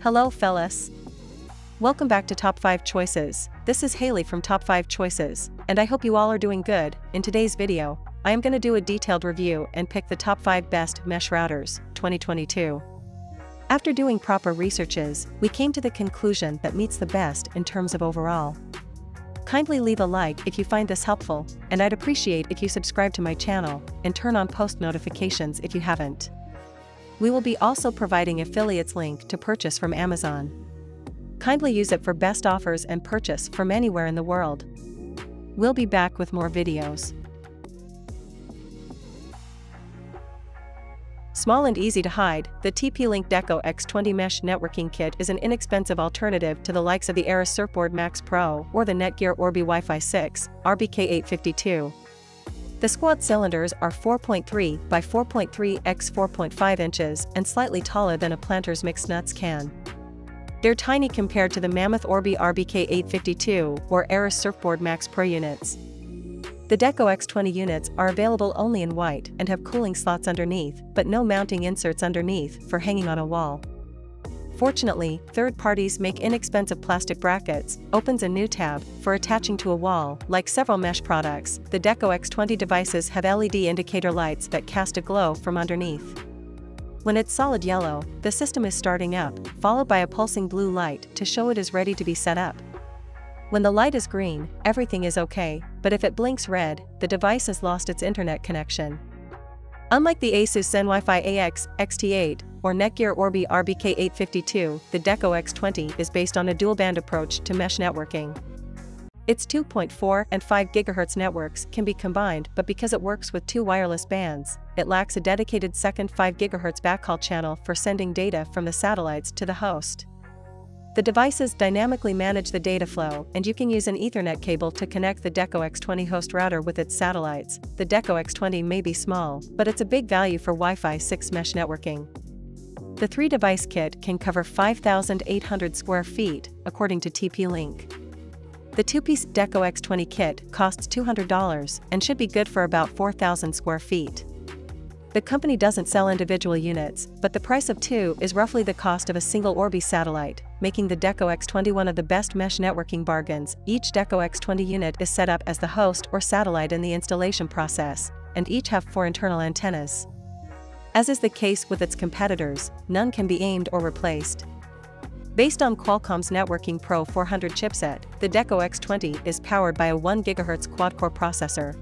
Hello fellas. Welcome back to Top 5 Choices. This is Haley from Top 5 Choices, and I hope you all are doing good. In today's video, I am going to do a detailed review and pick the top 5 best mesh routers, 2022. After doing proper researches, we came to the conclusion that meets the best in terms of overall. Kindly leave a like if you find this helpful, and I'd appreciate if you subscribe to my channel and turn on post notifications if you haven't. We will be also providing affiliates link to purchase from Amazon. Kindly use it for best offers and purchase from anywhere in the world. We'll be back with more videos. Small and easy to hide, the TP-Link Deco X20 Mesh Networking Kit is an inexpensive alternative to the likes of the Aera Surfboard Max Pro or the Netgear Orbi Wi-Fi 6, RBK852. The squad cylinders are 4.3 by 4.3 x 4.5 inches and slightly taller than a Planters mixed nuts can. They're tiny compared to the mammoth Orbi RBK852 or Aera Surfboard Max Pro units. The Deco X20 units are available only in white and have cooling slots underneath, but no mounting inserts underneath for hanging on a wall. Fortunately, third parties make inexpensive plastic brackets, opens a new tab, for attaching to a wall. Like several mesh products, the Deco X20 devices have LED indicator lights that cast a glow from underneath. When it's solid yellow, the system is starting up, followed by a pulsing blue light to show it is ready to be set up. When the light is green, everything is okay, but if it blinks red, the device has lost its internet connection. Unlike the Asus Zen-Wi-Fi AX XT8 or Netgear Orbi RBK852, the Deco X20 is based on a dual-band approach to mesh networking. Its 2.4 and 5 GHz networks can be combined, but because it works with two wireless bands, it lacks a dedicated second 5 GHz backhaul channel for sending data from the satellites to the host. The devices dynamically manage the data flow, and you can use an Ethernet cable to connect the Deco X20 host router with its satellites. The Deco X20 may be small, but it's a big value for Wi-Fi 6 mesh networking. The 3-device kit can cover 5,800 square feet, according to TP-Link. The 2-piece Deco X20 kit costs $200 and should be good for about 4,000 square feet. The company doesn't sell individual units, but the price of two is roughly the cost of a single Orbi satellite, making the Deco X20 one of the best mesh networking bargains. Each Deco X20 unit is set up as the host or satellite in the installation process, and each have 4 internal antennas. As is the case with its competitors, none can be aimed or replaced. Based on Qualcomm's Networking Pro 400 chipset, the Deco X20 is powered by a 1 GHz quad-core processor.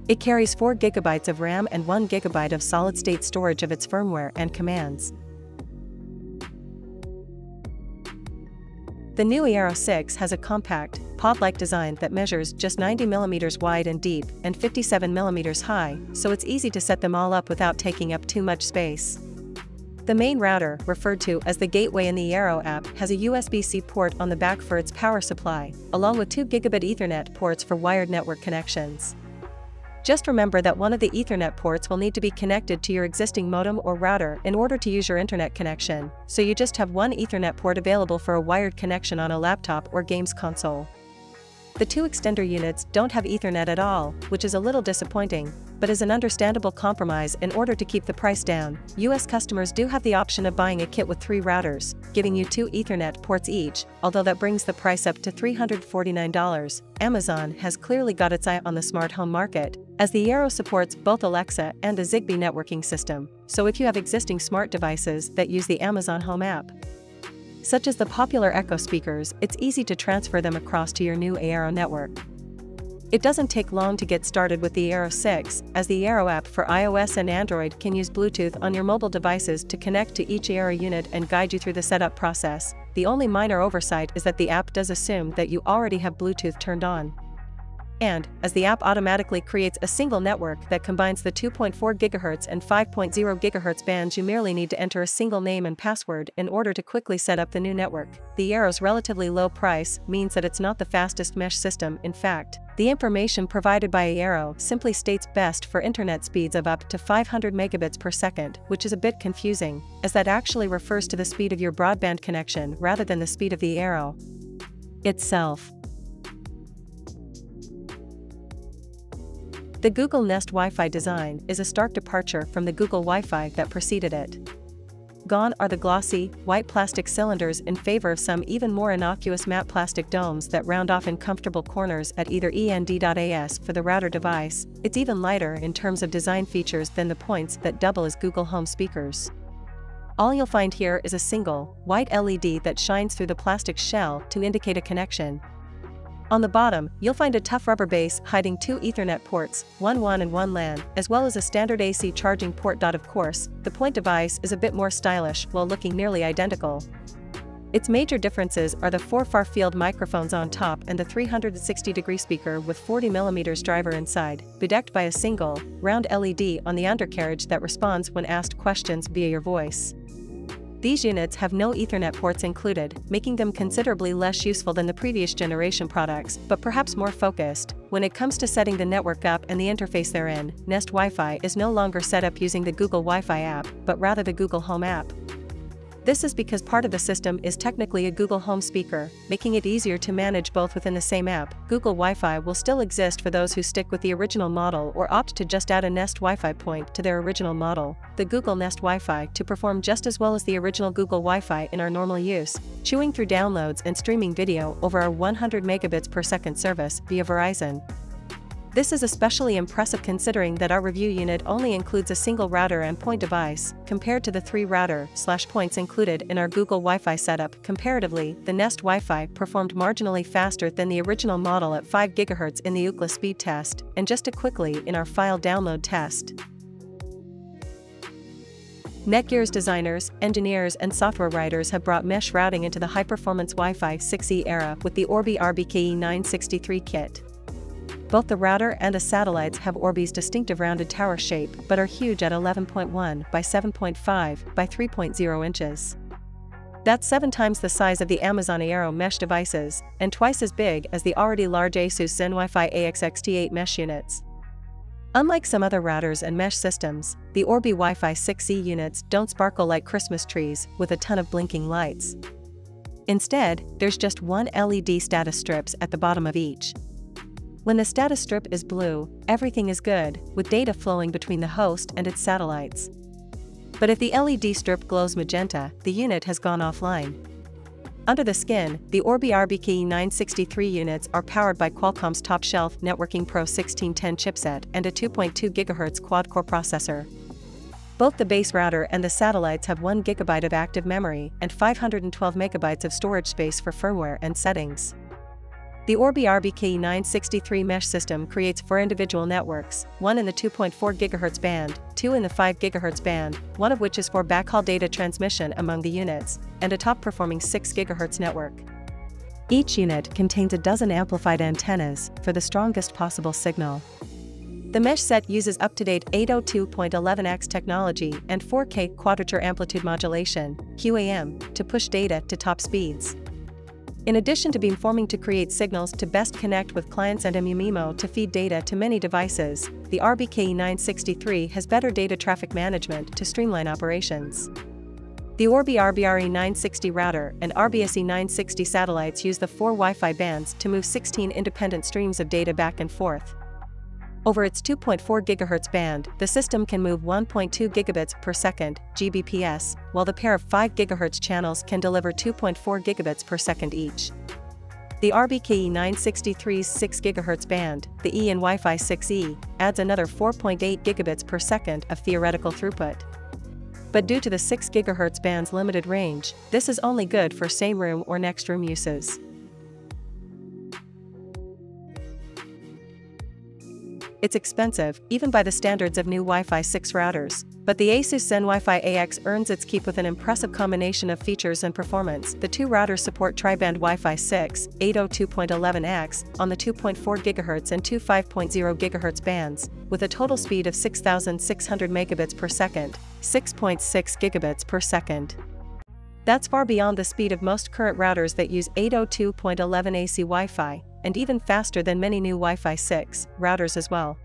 It carries 4 GB of RAM and 1 GB of solid-state storage of its firmware and commands. The new Aero 6 has a compact, pod-like design that measures just 90 mm wide and deep and 57 mm high, so it's easy to set them all up without taking up too much space. The main router, referred to as the gateway in the Aero app, has a USB-C port on the back for its power supply, along with 2 Gigabit Ethernet ports for wired network connections. Just remember that one of the Ethernet ports will need to be connected to your existing modem or router in order to use your internet connection, so you just have one Ethernet port available for a wired connection on a laptop or games console. The 2 extender units don't have Ethernet at all, which is a little disappointing, but is an understandable compromise in order to keep the price down. US customers do have the option of buying a kit with 3 routers, giving you 2 Ethernet ports each, although that brings the price up to $349. Amazon has clearly got its eye on the smart home market, as the Aero supports both Alexa and a Zigbee networking system, so if you have existing smart devices that use the Amazon Home app, such as the popular Echo speakers, it's easy to transfer them across to your new Aero network. It doesn't take long to get started with the Aero 6, as the Aero app for iOS and Android can use Bluetooth on your mobile devices to connect to each Aero unit and guide you through the setup process. The only minor oversight is that the app does assume that you already have Bluetooth turned on. And, as the app automatically creates a single network that combines the 2.4 GHz and 5.0 GHz bands, you merely need to enter a single name and password in order to quickly set up the new network. The Aero's relatively low price means that it's not the fastest mesh system. In fact, the information provided by Aero simply states best for internet speeds of up to 500 megabits per second, which is a bit confusing, as that actually refers to the speed of your broadband connection rather than the speed of the Aero itself. The Google Nest Wi-Fi design is a stark departure from the Google Wi-Fi that preceded it. Gone are the glossy, white plastic cylinders in favor of some even more innocuous matte plastic domes that round off in comfortable corners at either end.as for the router device. It's even lighter in terms of design features than the points that double as Google Home speakers. All you'll find here is a single, white LED that shines through the plastic shell to indicate a connection. On the bottom, you'll find a tough rubber base hiding 2 Ethernet ports, one WAN and one LAN, as well as a standard AC charging port. Of course, the point device is a bit more stylish while looking nearly identical. Its major differences are the 4 far-field microphones on top and the 360-degree speaker with 40mm driver inside, bedecked by a single, round LED on the undercarriage that responds when asked questions via your voice. These units have no Ethernet ports included, making them considerably less useful than the previous generation products, but perhaps more focused. When it comes to setting the network up and the interface therein, Nest Wi-Fi is no longer set up using the Google Wi-Fi app, but rather the Google Home app. This is because part of the system is technically a Google Home speaker, making it easier to manage both within the same app. Google Wi-Fi will still exist for those who stick with the original model or opt to just add a Nest Wi-Fi point to their original model, the Google Nest Wi-Fi, to perform just as well as the original Google Wi-Fi in our normal use, chewing through downloads and streaming video over our 100 megabits per second service via Verizon. This is especially impressive considering that our review unit only includes a single router and point device, compared to the 3 router/points included in our Google Wi-Fi setup. Comparatively, the Nest Wi-Fi performed marginally faster than the original model at 5 GHz in the Ookla speed test, and just as quickly in our file download test. Netgear's designers, engineers and software writers have brought mesh routing into the high-performance Wi-Fi 6E era with the Orbi RBKE963 kit. Both the router and the satellites have Orbi's distinctive rounded tower shape but are huge at 11.1 by 7.5 by 3.0 inches. That's 7 times the size of the Amazon Aero mesh devices, and twice as big as the already large Asus ZenWi-Fi AXXT8 mesh units. Unlike some other routers and mesh systems, the Orbi Wi-Fi 6E units don't sparkle like Christmas trees with a ton of blinking lights. Instead, there's just one LED status strips at the bottom of each. When the status strip is blue, everything is good, with data flowing between the host and its satellites. But if the LED strip glows magenta, the unit has gone offline. Under the skin, the Orbi RBKE963 units are powered by Qualcomm's top-shelf Networking Pro 1610 chipset and a 2.2 GHz quad-core processor. Both the base router and the satellites have 1 GB of active memory and 512 MB of storage space for firmware and settings. The Orbi RBKE963 mesh system creates 4 individual networks, one in the 2.4 GHz band, 2 in the 5 GHz band, one of which is for backhaul data transmission among the units, and a top-performing 6 GHz network. Each unit contains a dozen amplified antennas for the strongest possible signal. The mesh set uses up-to-date 802.11x technology and 4K quadrature amplitude modulation (QAM) to push data to top speeds. In addition to beamforming to create signals to best connect with clients and MIMO to feed data to many devices, the RBKE963 has better data traffic management to streamline operations. The Orbi RBRE960 router and RBSE960 satellites use the 4 Wi-Fi bands to move 16 independent streams of data back and forth. Over its 2.4 GHz band, the system can move 1.2 gigabits per second (Gbps), while the pair of 5 GHz channels can deliver 2.4 gigabits per second each. The RBKE963's 6 GHz band, the EN Wi-Fi 6E, adds another 4.8 gigabits per second of theoretical throughput. But due to the 6 GHz band's limited range, this is only good for same room or next room uses. It's expensive, even by the standards of new Wi-Fi 6 routers, but the Asus ZenWi-Fi AX earns its keep with an impressive combination of features and performance. The 2 routers support tri-band Wi-Fi 6, 802.11x, on the 2.4 GHz and 2 5.0 GHz bands, with a total speed of 6,600 megabits per second, 6.6 gigabits per second. That's far beyond the speed of most current routers that use 802.11 AC Wi-Fi, and even faster than many new Wi-Fi 6 routers as well.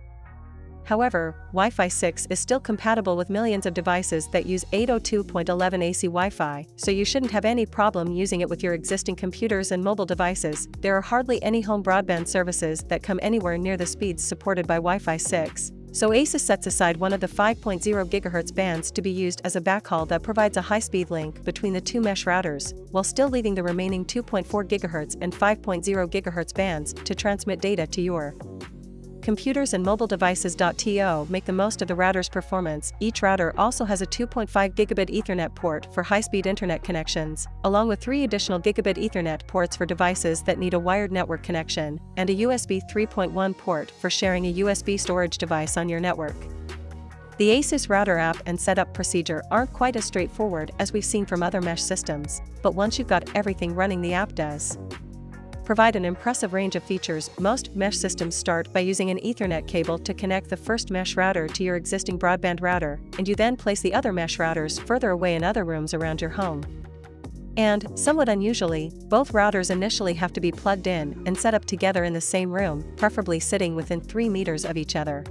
However, Wi-Fi 6 is still compatible with millions of devices that use 802.11 AC Wi-Fi, so you shouldn't have any problem using it with your existing computers and mobile devices. There are hardly any home broadband services that come anywhere near the speeds supported by Wi-Fi 6, So ASUS sets aside one of the 5.0 GHz bands to be used as a backhaul that provides a high-speed link between the two mesh routers, while still leaving the remaining 2.4 GHz and 5.0 GHz bands to transmit data to your computers and mobile devices. To make the most of the router's performance, each router also has a 2.5 gigabit Ethernet port for high-speed internet connections, along with 3 additional gigabit Ethernet ports for devices that need a wired network connection, and a USB 3.1 port for sharing a USB storage device on your network. The ASUS router app and setup procedure aren't quite as straightforward as we've seen from other mesh systems, but once you've got everything running, the app does provide an impressive range of features. Most mesh systems start by using an Ethernet cable to connect the first mesh router to your existing broadband router, and you then place the other mesh routers further away in other rooms around your home. And, somewhat unusually, both routers initially have to be plugged in and set up together in the same room, preferably sitting within 3 meters of each other.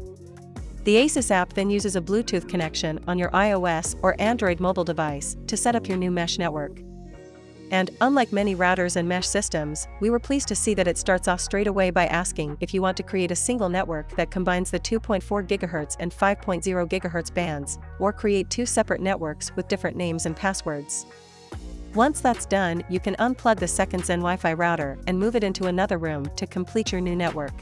The ASUS app then uses a Bluetooth connection on your iOS or Android mobile device to set up your new mesh network. And, unlike many routers and mesh systems, we were pleased to see that it starts off straight away by asking if you want to create a single network that combines the 2.4 GHz and 5.0 GHz bands, or create two separate networks with different names and passwords. Once that's done, you can unplug the second Zen Wi-Fi router and move it into another room to complete your new network.